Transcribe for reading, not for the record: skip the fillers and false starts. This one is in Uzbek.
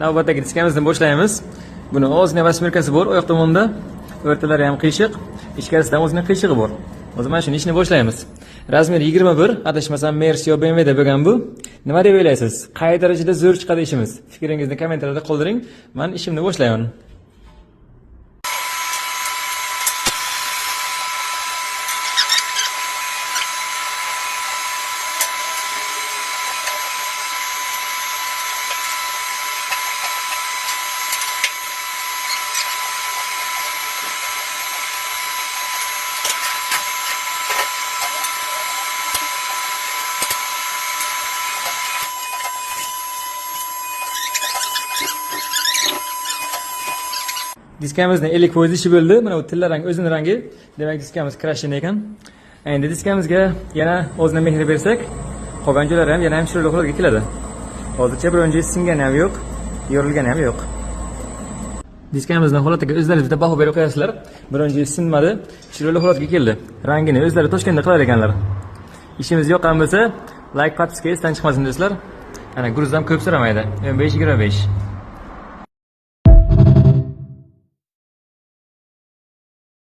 navbatdagi diskamizni boshlaymiz. Buni ozgina восьмеркасы bor, oyoq tomonda, o'rtalari ham qiyshiq, ichkarisida ham o'zining qiyshig'i bor. O zaman shuni ishni boshlaymiz. Razmer 21, adashmasam Mercy yo BMW da bo'lgan bu. Nima deb o'ylaysiz? Qay darajada zo'r chiqadi ishimiz? Fikringizni kommentariyada qoldiring. Men ishimni boshlayman. Diskamizning 50% ishi bo'ldi. Mana bu tilla rang o'zining rangi. Demak, diskamiz krashin ekan. Endi diskamizga yana o'zini mehr bersak, qolgan joylari ham yana ham chiroyli holatga keladi. Hozircha bironchi singani ham yo'q, yorilgani ham yo'q. Diskamizning holatiga o'zlaringiz bitta baho berib qo'yasizlar. Bironchi sinmadi, chiroyli holatga keldi. Rangini o'zlari Toshkentda qilar ekanlar. Ishimiz yoqqan bo'lsa, like, podpiska esdan chiqmasin do'stlar. Ana, gruz ham ko'p so'ramaydi. 15-25.